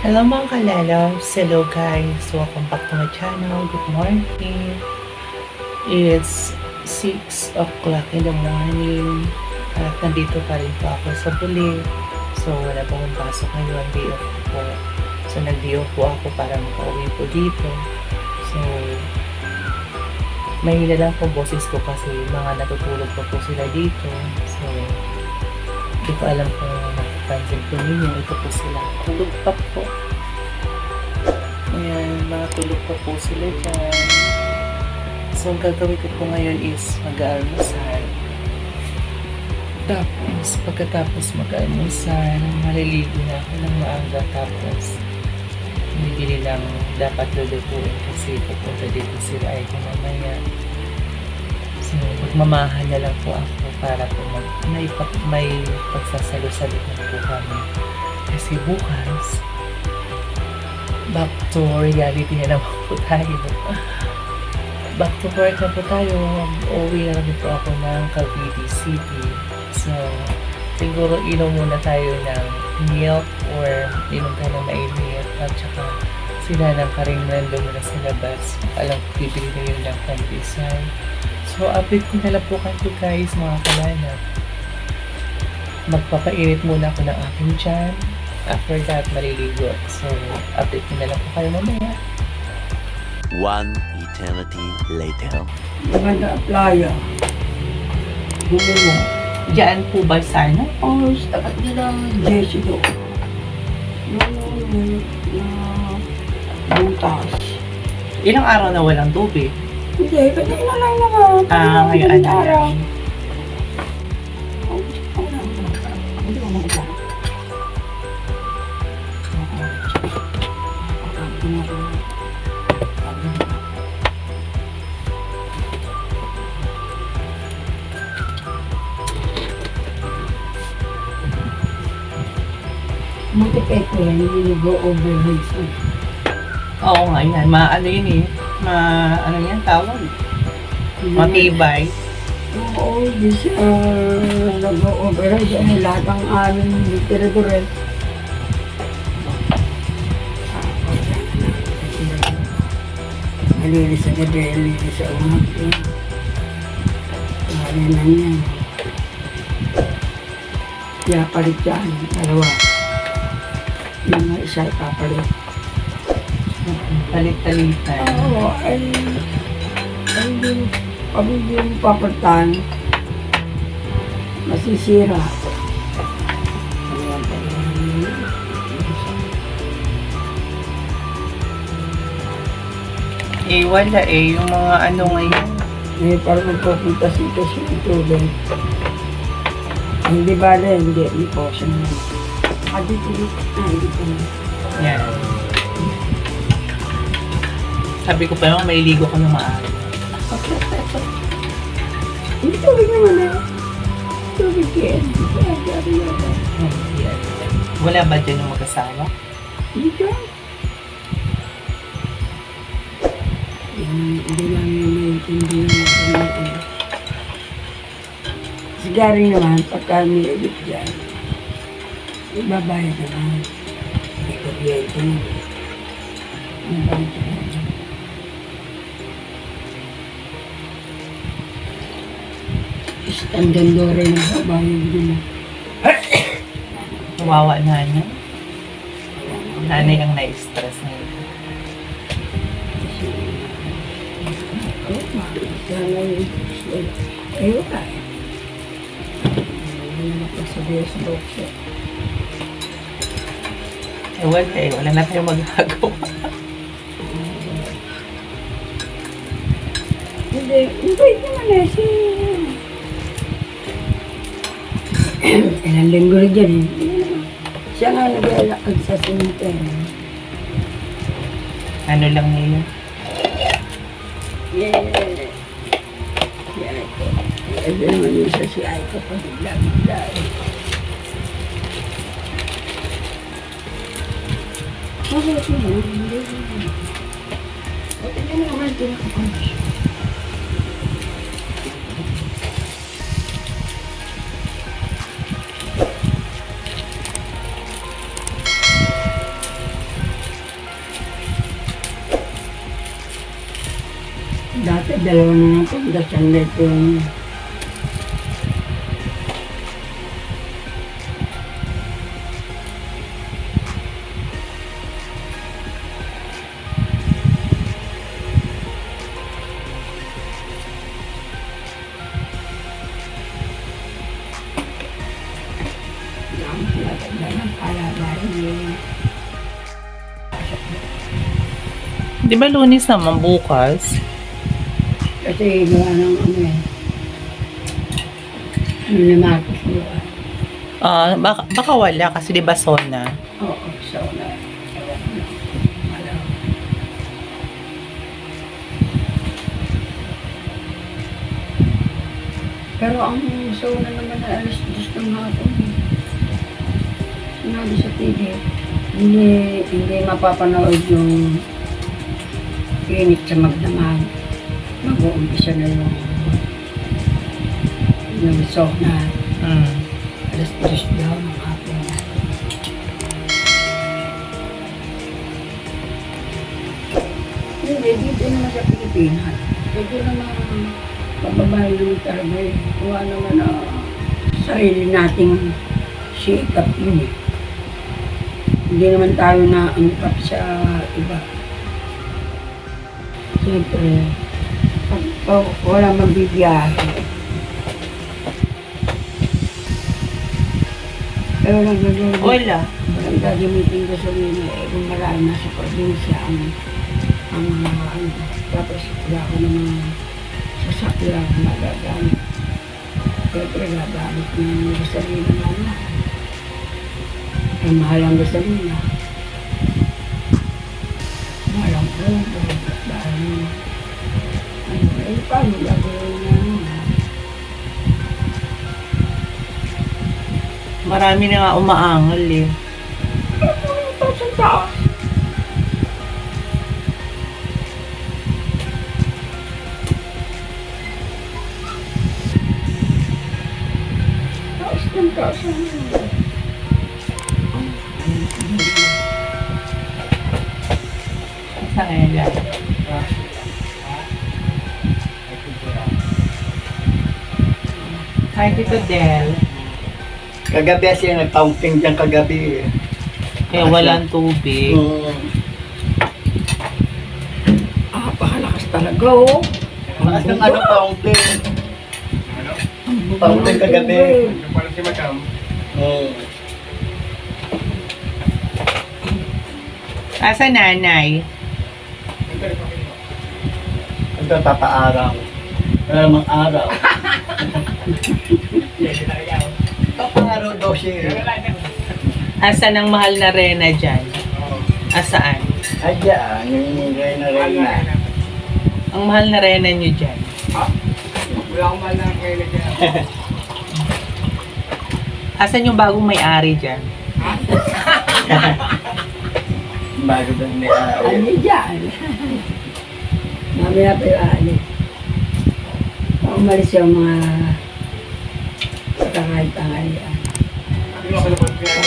Hello mga kalalabs! Hello guys! Welcome back to my channel. Good morning! It's 6 o'clock in the morning at nandito pa rin po ako sa Buli. So wala pa akong pasok ngayon, day off po. So nag-day off po ako para makauwi po dito. So mahina lang po boses ko kasi mga natutulog pa po sila dito. So hindi ko alam kung pansin po ninyo, ito po sila. Tulog pa po. Ayan, mga tulog pa po sila dyan. So, ang gagawin ko po ngayon is mag-almusal. Tapos, pagkatapos mag-almusal, maliligo na ako ng maaga. Tapos, bibili lang dapat lulutuin kasi pupunta dito sila ay mamaya. So, magmamahan na lang po ako para po may pagsasalo-salo na po kami. Kasi bukas, back to reality na naman po tayo. Back to work na po tayo. Uuwi na naman po ako ng Cavite City. So, siguro inom muna tayo ng milk or inom tayo ng mainit at saka sila ng karingmando muna sa labas. Alam ko, bibili na yun ng pandesal. So, update ko na lang po kayo guys, mga kalanap. Magpapainit muna ako ng aking tiyan. After that, maliligo. So, update ko na lang po kayo mamaya. One eternity later. Maganda playa. Bumulo. Diyan po ba sana? Oh, sa tapat nila, Jesse do. Butas. Ilang araw na walang tubig? Hindi, kanina lang naman. Ngayon ano araw. lang. Multipay ko lang, hindi go overhead. Oo nga yan. Ano yun eh. Ano yan tawag? Matibay. Oo, di siya nag-go overhead. Ano lahat ng aming literadure. Malinis sa gabi, malinis sa umaga. Kaya lang yan. Kaya palit yan, dalawa. Yung isa ipapalit. Palit-palitan. Oo, ay hindi mo papalitan. Masisira. Eh, wala eh. Yung mga ano ngayon. Eh, parang magpupunta-sitas yung tubig. Hindi ba rin? Hindi po siya naman. Hindi po. Yan. Sabi ko pa naman, mailigo ko ng maaga. Hindi tubig naman eh. Tubig yan. Yan. Wala ba dyan yung mag-asawa? Hindi ka. Hindi lang yung naiintindihan natin. Sigari naman, pagka may edit dyan, ibabayad naman. Hindi ko biyay ko naman. Ibabayad ko naman. Istandandore na babayad naman. Kawawa nanay. Nanay ang na-stress na ito. Ayaw ka eh. Hindi na magpasabihan sa doktor. Wala eh. Wala na tayong magagawa. Hindi naman eh. Ilang linggo na dyan eh. Siya nga nag-alakad sa cemetery. Ano lang nila? Yeah. Ito naman yung sa si Aiko pa bigla-bigla eh. Bakit mo? Hindi naman tinakapunch. Dati dalawa mga pundasyan nito. Di ba Lunes naman bukas? Kasi gawa ng ano eh. Ano na Marcos gawa. Baka wala kasi di ba SONA? Oo, so na. Ewan ko lang. Alam. Pero ang sauna naman na alas 10 ng hapon. Sinabi sa TV, hindi mapapanood yung init sa magdamag. Mag-uumpisa na yung sauna. Alas 10 daw ng hapon. Hindi, dito naman sa Pilipinas. Dito naman mababahay naman talaga eh. Kuha naman na sarili nating sikap yun eh. Hindi naman tayo na-angkap sa iba. Siyempre, pag wala magbibiyahe. Pero walang gagamitin ko sa mga kung marami na sa probinsya ang mga ano. Tapos wala ko naman sasakyan magagamit. Siyempre gagamit ng gasolina naman. Ay mahal ang gasolina. Mahal ang puto. Dahil paano gagawin na Marami na nga umaangal eh. Pasang taas. Taas ng taas. Sa kanya. Hi, Tito Del. Kagabi siya nag-pumping dyan kagabi. Kaya walang tubig. Pakalakas talaga oh. Makas ng ano pumping. Pumping kagabi. Parang si Madam. Asa nanay? Ito papaaraw. Wala namang araw. Papaaraw daw siya. Asa ng mahal na Rena dyan? Asaan? Ayan, yung Reyna. Ang mahal na Rena nyo dyan? Wala akong mahal na kayo na Asan yung bagong may-ari dyan? Bago doon may araw. Ano dyan? Mamaya pa yung ano. Pag umalis yung mga tanghali-tanghalian. Yung ako naman kaya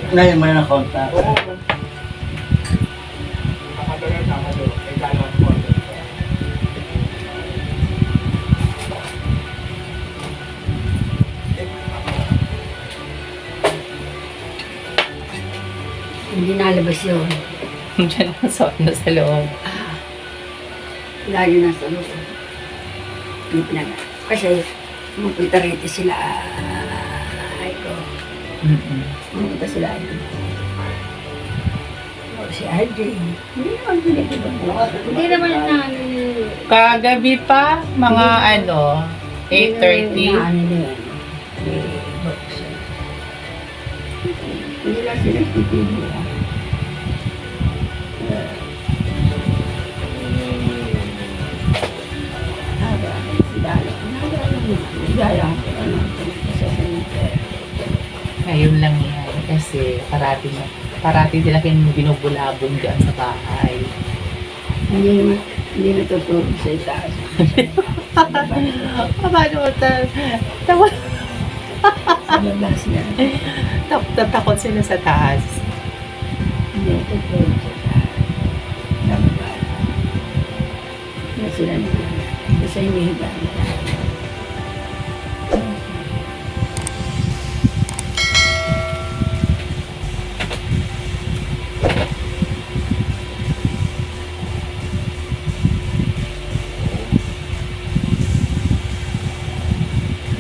Ngayon may na-contact. Hindi nalabas yun. Dyan ang suot na sa loob. Lagi nasa loob. Hindi pinag... Kasi, pumunta rito sila. Ay ko. Pumunta sila. Si RJ. Hindi naman pinag-ibang. Hindi naman na... Kagabi pa, mga 8:30. Ano na yan. Hindi lang sila titibig. Ngayon lang yan. Kasi parati sila binubulabong dyan sa bahay. Hindi natutulog sa itaas. Paano mo Sa labas na. tatakot sila sa taas. Hindi natutulog sa itaas. Sa baba. na sila nila. Kasi hinihiga nila.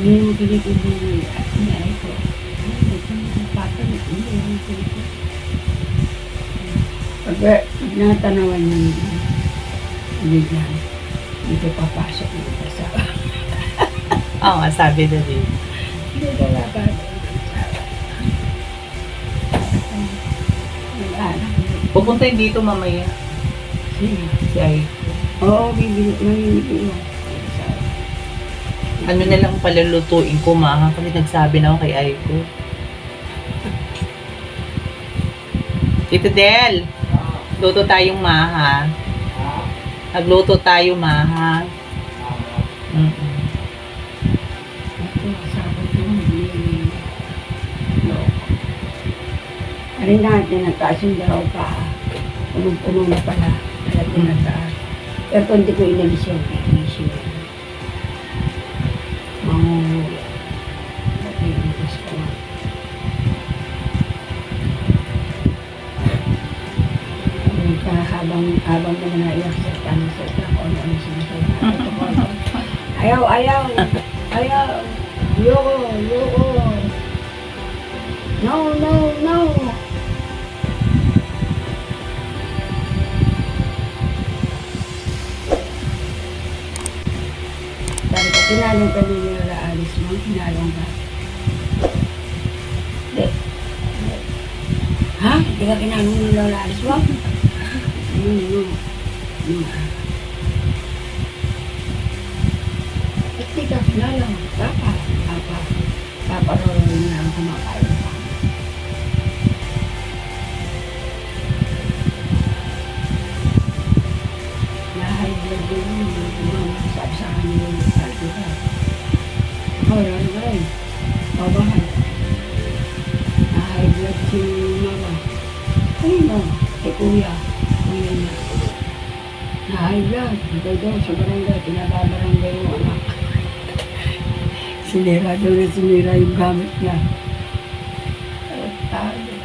Hindi mo pinipili ay ko. Pag natanawan niya bigyan, dito papasok ng asawa. Oo nga, sabi na din. Hindi na laban. Nag-anak. Pupunta dito mamaya. Sino? Si Ay. Oo, mamimili yun. Ano na lang palulutuin ko, maha. Kasi nagsabi na ako kay Aiko. Tito Del, luto tayong maha. Nagluto tayo, maha. Ito, sabot yun. Ano natin, nataas yung dalaw pa. Punong-puno na pala. Kaya tinataas. Pero kung di ko inalis yung inisip. Manguhuli. Nakikinis ko nga. Habang mo na naiyak sa tanong sa ako, ano sinasabi. Ayaw, ayaw. Ayaw. Yoko, yoko. No, no, no. Dahil ka tinalong ka nila na alis mo, tinalong ka. Hindi. Ha? Hindi ka kinalong nila na alis mo? No. At di ka kinalong. Paparolin na ang kumakain pa. Na-high blood din yun. Sabi sa kanila yung salto ka. Ray. Babahan. Na-high blood si mama. Ayun o. Kay kuya. Kuya niya. Na-high blood. Ito daw sa barangay. Pinababarangay yung anak. Sinira daw na sinira yung gamit niya. Tayo.